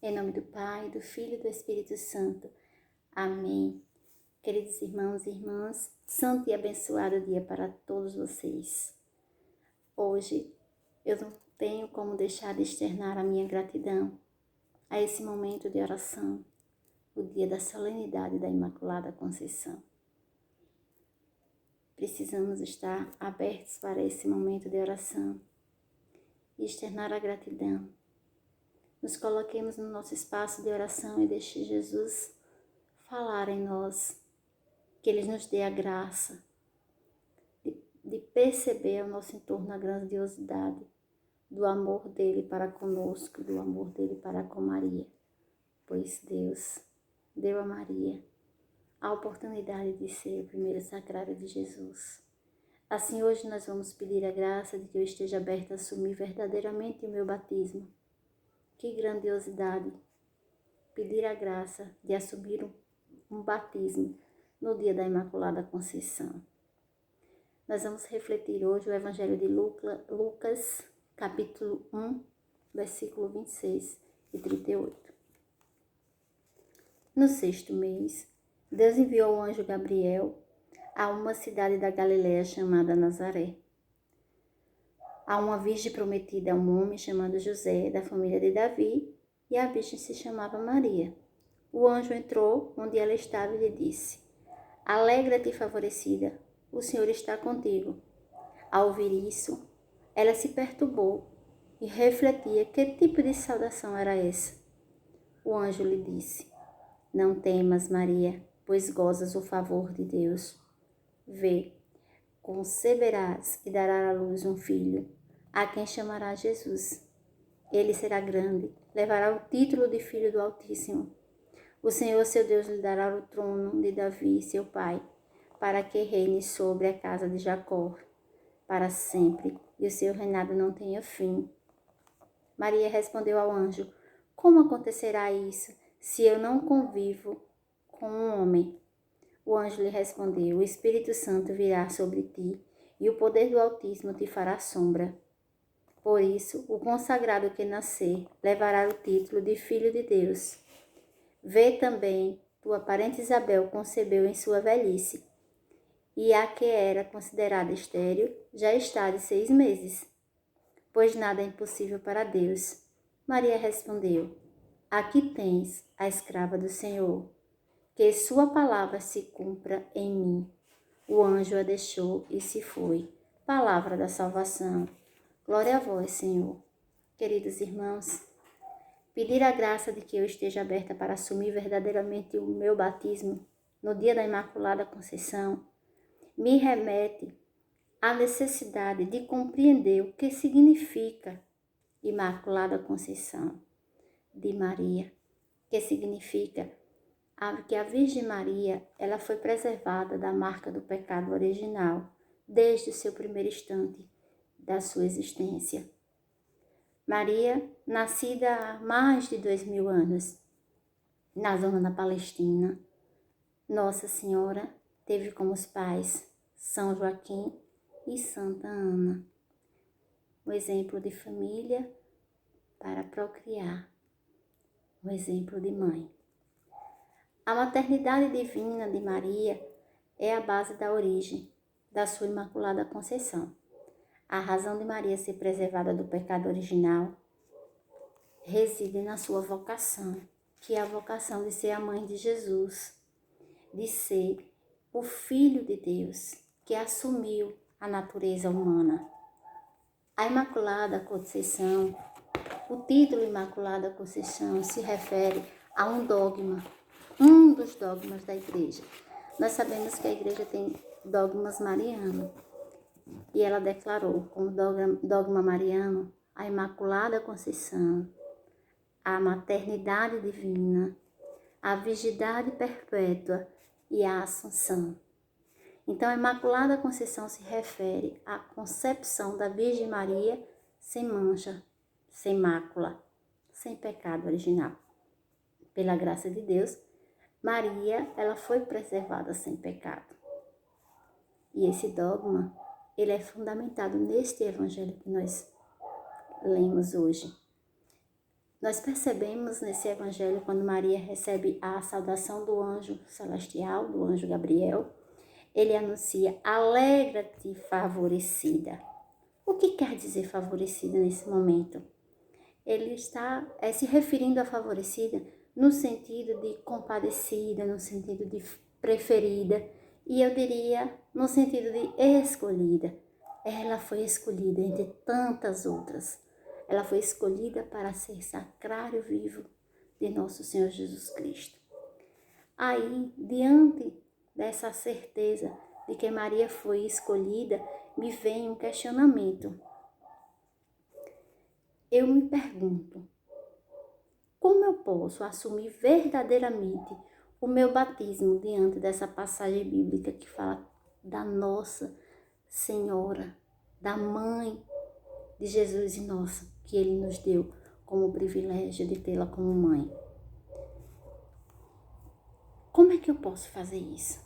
Em nome do Pai, do Filho e do Espírito Santo. Amém. Queridos irmãos e irmãs, santo e abençoado dia para todos vocês. Hoje eu não tenho como deixar de externar a minha gratidão a esse momento de oração, o dia da solenidade da Imaculada Conceição. Precisamos estar abertos para esse momento de oração e externar a gratidão. Nos coloquemos no nosso espaço de oração e deixe Jesus falar em nós, que Ele nos dê a graça de perceber ao nosso entorno a grandiosidade do amor dEle para conosco, do amor dEle para com Maria, pois Deus deu a Maria a oportunidade de ser o primeiro sacrário de Jesus. Assim, hoje nós vamos pedir a graça de que eu esteja aberta a assumir verdadeiramente o meu batismo. Que grandiosidade! Pedir a graça de assumir um batismo no dia da Imaculada Conceição. Nós vamos refletir hoje o Evangelho de Lucas, capítulo 1, versículo 26 e 38. No 6º mês, Deus enviou o anjo Gabriel a uma cidade da Galiléia chamada Nazaré, a uma virgem prometida a um homem chamado José, da família de Davi, e a virgem se chamava Maria. O anjo entrou onde ela estava e lhe disse: Alegra-te, favorecida, o Senhor está contigo. Ao ouvir isso, ela se perturbou e refletia que tipo de saudação era essa. O anjo lhe disse: Não temas, Maria, pois gozas o favor de Deus. Vê, conceberás e darás à luz um filho, a quem chamará Jesus. Ele será grande, levará o título de Filho do Altíssimo. O Senhor, seu Deus, lhe dará o trono de Davi, seu pai, para que reine sobre a casa de Jacó, para sempre, e o seu reinado não tenha fim. Maria respondeu ao anjo: Como acontecerá isso, se eu não convivo com um homem? O anjo lhe respondeu: O Espírito Santo virá sobre ti, e o poder do Altíssimo te fará sombra. Por isso, o consagrado que nascer levará o título de Filho de Deus. Vê também, tua parente Isabel concebeu em sua velhice, e a que era considerada estéril já está de 6 meses, pois nada é impossível para Deus. Maria respondeu: Aqui tens a escrava do Senhor, que sua palavra se cumpra em mim. O anjo a deixou e se foi. Palavra da salvação. Glória a vós, Senhor. Queridos irmãos, pedir a graça de que eu esteja aberta para assumir verdadeiramente o meu batismo no dia da Imaculada Conceição me remete à necessidade de compreender o que significa Imaculada Conceição de Maria, que significa que a Virgem Maria ela foi preservada da marca do pecado original desde o seu primeiro instante da sua existência. Maria, nascida há mais de 2000 anos, na zona da Palestina, Nossa Senhora teve como os pais São Joaquim e Santa Ana, um exemplo de família para procriar, um exemplo de mãe. A maternidade divina de Maria é a base da origem da sua Imaculada Conceição. A razão de Maria ser preservada do pecado original reside na sua vocação, que é a vocação de ser a mãe de Jesus, de ser o Filho de Deus, que assumiu a natureza humana. A Imaculada Conceição, o título Imaculada Conceição se refere a um dogma, um dos dogmas da Igreja. Nós sabemos que a Igreja tem dogmas marianos, e ela declarou como dogma mariano a Imaculada Conceição, a maternidade divina, a virgindade perpétua e a Assunção. Então, a Imaculada Conceição se refere à concepção da Virgem Maria sem mancha, sem mácula, sem pecado original. Pela graça de Deus, Maria, ela foi preservada sem pecado. E esse dogma, ele é fundamentado neste evangelho que nós lemos hoje. Nós percebemos nesse evangelho, quando Maria recebe a saudação do anjo celestial, do anjo Gabriel, ele anuncia: alegra-te, favorecida. O que quer dizer favorecida nesse momento? Ele está se referindo a favorecida no sentido de compadecida, no sentido de preferida, e eu diria no sentido de escolhida. Ela foi escolhida entre tantas outras. Ela foi escolhida para ser sacrário vivo de nosso Senhor Jesus Cristo. Aí, diante dessa certeza de que Maria foi escolhida, me vem um questionamento. Eu me pergunto, como eu posso assumir verdadeiramente o meu batismo diante dessa passagem bíblica que fala da Nossa Senhora, da Mãe de Jesus e nossa, que Ele nos deu como privilégio de tê-la como mãe? Como é que eu posso fazer isso?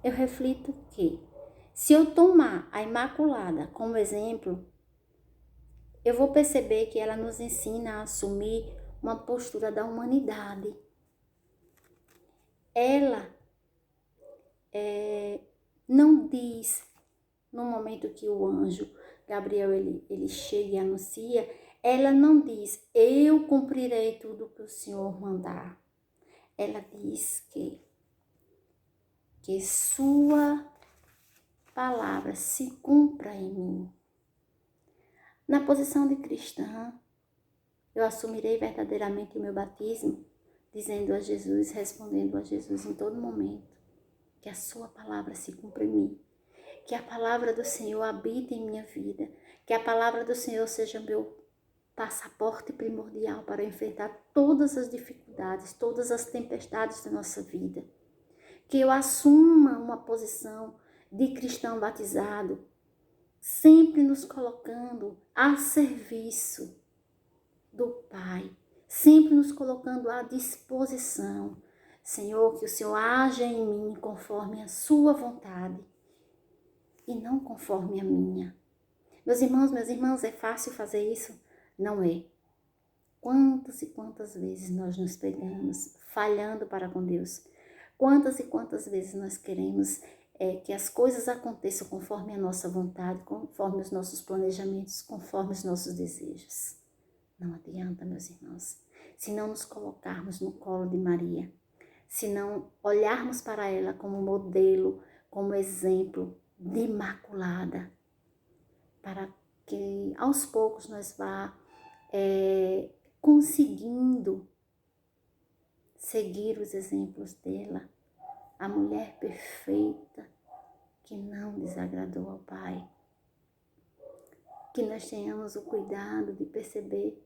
Eu reflito que, se eu tomar a Imaculada como exemplo, eu vou perceber que ela nos ensina a assumir uma postura da humanidade. Ela não diz, no momento que o anjo Gabriel ele chega e anuncia, ela não diz: eu cumprirei tudo que o Senhor mandar. Ela diz que sua palavra se cumpra em mim. Na posição de cristã, eu assumirei verdadeiramente o meu batismo, dizendo a Jesus, respondendo a Jesus em todo momento, que a sua palavra se cumpra em mim, que a palavra do Senhor habite em minha vida, que a palavra do Senhor seja meu passaporte primordial para enfrentar todas as dificuldades, todas as tempestades da nossa vida. Que eu assuma uma posição de cristão batizado, sempre nos colocando a serviço do Pai, sempre nos colocando à disposição. Senhor, que o Senhor haja em mim conforme a sua vontade e não conforme a minha. Meus irmãos, é fácil fazer isso? Não é. Quantas e quantas vezes nós nos pegamos falhando para com Deus? Quantas e quantas vezes nós queremos que as coisas aconteçam conforme a nossa vontade, conforme os nossos planejamentos, conforme os nossos desejos? Não adianta, meus irmãos. Se não nos colocarmos no colo de Maria, se não olharmos para ela como modelo, como exemplo de imaculada, para que aos poucos nós vá conseguindo seguir os exemplos dela, a mulher perfeita que não desagradou ao Pai. Que nós tenhamos o cuidado de perceber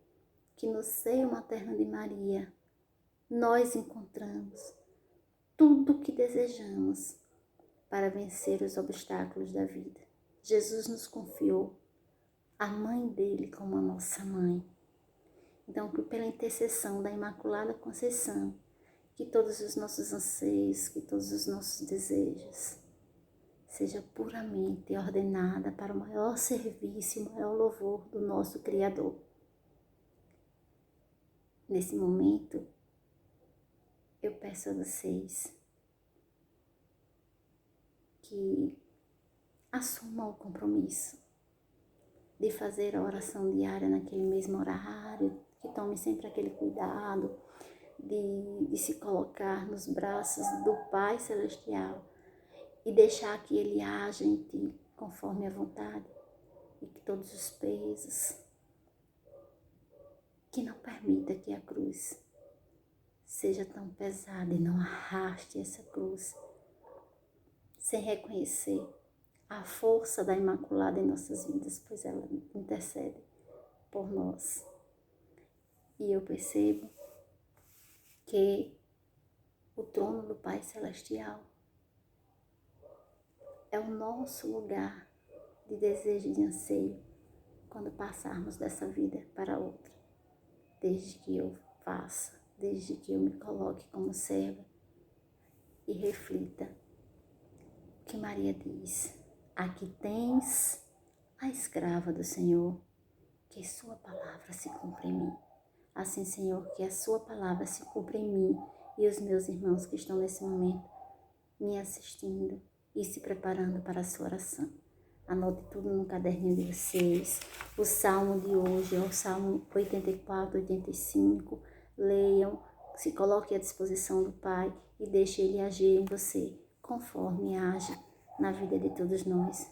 que no seio materno de Maria nós encontramos tudo o que desejamos para vencer os obstáculos da vida. Jesus nos confiou a mãe dele como a nossa mãe. Então, que pela intercessão da Imaculada Conceição, que todos os nossos anseios, que todos os nossos desejos seja puramente ordenada para o maior serviço e o maior louvor do nosso Criador. Nesse momento, eu peço a vocês que assumam o compromisso de fazer a oração diária naquele mesmo horário, que tome sempre aquele cuidado de se colocar nos braços do Pai Celestial e deixar que Ele haja em ti conforme a vontade, e que todos os pesos, que não permita que a cruz seja tão pesada e não arraste essa cruz sem reconhecer a força da Imaculada em nossas vidas, pois ela intercede por nós. E eu percebo que o trono do Pai Celestial é o nosso lugar de desejo e de anseio quando passarmos dessa vida para outra. Desde que eu faça, desde que eu me coloque como serva e reflita o que Maria diz: aqui tens a escrava do Senhor, que sua palavra se cumpra em mim. Assim, Senhor, que a sua palavra se cumpra em mim e os meus irmãos que estão nesse momento me assistindo e se preparando para a sua oração. Anote tudo no caderninho de vocês. O salmo de hoje é o salmo 84, 85. Leiam, se coloque à disposição do Pai e deixe Ele agir em você, conforme age na vida de todos nós.